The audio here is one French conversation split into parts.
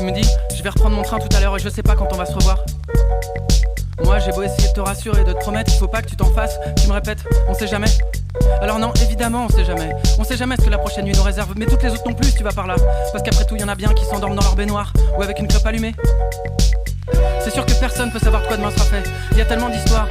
me dis, je vais reprendre mon train tout à l'heure et je sais pas quand on va se revoir. Moi j'ai beau essayer de te rassurer et de te promettre, il faut pas que tu t'en fasses. Tu me répètes, on sait jamais. Alors non, évidemment on sait jamais. On sait jamais ce que la prochaine nuit nous réserve. Mais toutes les autres non plus si tu vas par là. Parce qu'après tout y en a bien qui s'endorment dans leur baignoire ou avec une clope allumée. C'est sûr que personne peut savoir de quoi demain sera fait. Il y a tellement d'histoires.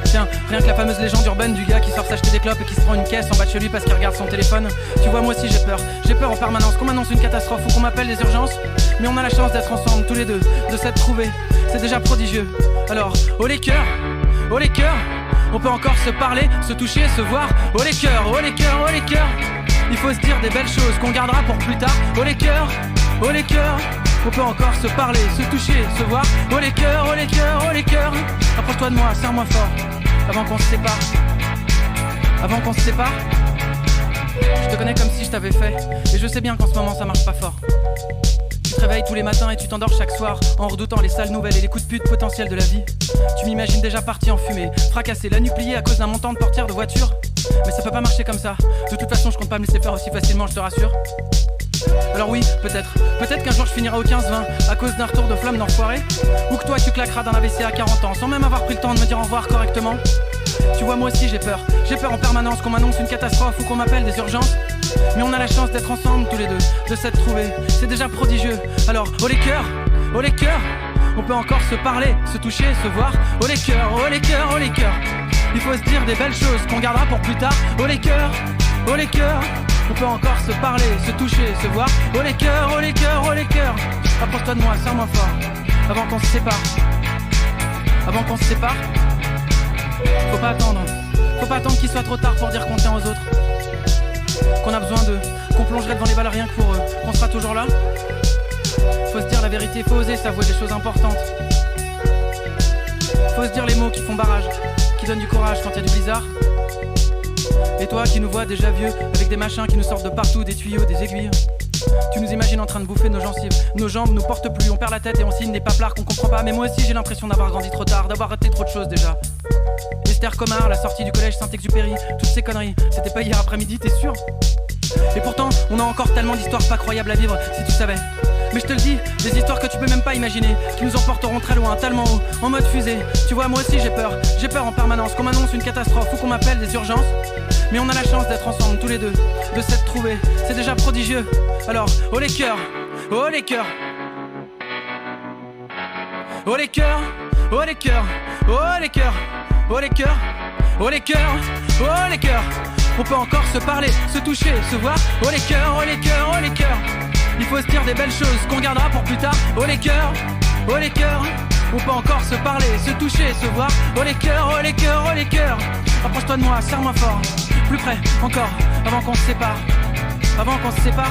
Tiens, rien que la fameuse légende urbaine du gars qui sort s'acheter des clopes et qui se prend une caisse en bas de chez lui parce qu'il regarde son téléphone. Tu vois, moi aussi j'ai peur. J'ai peur en permanence qu'on m'annonce une catastrophe ou qu'on m'appelle des urgences. Mais on a la chance d'être ensemble tous les deux, de s'être trouvés. C'est déjà prodigieux. Alors, oh les cœurs, oh les cœurs. On peut encore se parler, se toucher, se voir. Oh les cœurs, oh les cœurs, oh les cœurs. Il faut se dire des belles choses qu'on gardera pour plus tard. Oh les cœurs, oh les cœurs. On peut encore se parler, se toucher, se voir. Oh les cœurs, oh les cœurs, oh les cœurs. Approche-toi de moi, serre-moi fort. Avant qu'on se sépare. Avant qu'on se sépare. Je te connais comme si je t'avais fait. Et je sais bien qu'en ce moment ça marche pas fort. Tu te réveilles tous les matins et tu t'endors chaque soir en redoutant les sales nouvelles et les coups de pute potentiels de la vie. Tu m'imagines déjà parti en fumée, fracassé, la nuit pliée à cause d'un montant de portière de voiture. Mais ça peut pas marcher comme ça. De toute façon je compte pas me laisser faire aussi facilement, je te rassure. Alors oui, peut-être qu'un jour je finirai au 15-20 à cause d'un retour de flamme d'enfoiré. Ou que toi tu claqueras d'un AVC à 40 ans sans même avoir pris le temps de me dire au revoir correctement. Tu vois, moi aussi j'ai peur en permanence qu'on m'annonce une catastrophe ou qu'on m'appelle des urgences. Mais on a la chance d'être ensemble tous les deux, de s'être trouvés, c'est déjà prodigieux. Alors, oh les cœurs, oh les cœurs. On peut encore se parler, se toucher, se voir. Oh les cœurs, oh les cœurs, oh les cœurs. Il faut se dire des belles choses qu'on gardera pour plus tard. Oh les cœurs, oh les cœurs. On peut encore se parler, se toucher, se voir. Oh les cœurs, oh les cœurs, oh les cœurs. Approche-toi de moi, serre-moi fort. Avant qu'on se sépare. Avant qu'on se sépare. Faut pas attendre qu'il soit trop tard pour dire qu'on tient aux autres. Qu'on a besoin d'eux, qu'on plongerait devant les balles rien que pour eux. Qu'on sera toujours là. Faut se dire la vérité, faut oser s'avouer des choses importantes. Faut se dire les mots qui font barrage, qui donnent du courage quand il y a du blizzard. Et toi qui nous vois déjà vieux, avec des machins qui nous sortent de partout, des tuyaux, des aiguilles. Tu nous imagines en train de bouffer nos gencives. Nos jambes nous portent plus, on perd la tête et on signe des paplards qu'on comprend pas. Mais moi aussi j'ai l'impression d'avoir grandi trop tard, d'avoir raté trop de choses déjà. Esther Comard, la sortie du collège Saint-Exupéry, toutes ces conneries, c'était pas hier après-midi, t'es sûr? Et pourtant, on a encore tellement d'histoires pas croyables à vivre, si tu savais. Mais je te le dis, des histoires que tu peux même pas imaginer, qui nous emporteront très loin, tellement haut, en mode fusée. Tu vois, moi aussi j'ai peur en permanence qu'on m'annonce une catastrophe ou qu'on m'appelle des urgences. Mais on a la chance d'être ensemble tous les deux, de s'être trouvés, c'est déjà prodigieux. Alors, oh les cœurs, oh les cœurs. Oh les cœurs, oh les cœurs, oh les cœurs, oh les cœurs, oh les cœurs, oh les cœurs. On peut encore se parler, se toucher, se voir. Oh les cœurs, oh les cœurs, oh les cœurs. Il faut se dire des belles choses qu'on gardera pour plus tard. Oh les cœurs, oh les cœurs. On peut encore se parler, se toucher, se voir. Oh les cœurs, oh les cœurs, oh les cœurs. Approche-toi de moi, serre-moi fort. Plus près, encore, avant qu'on se sépare. Avant qu'on se sépare.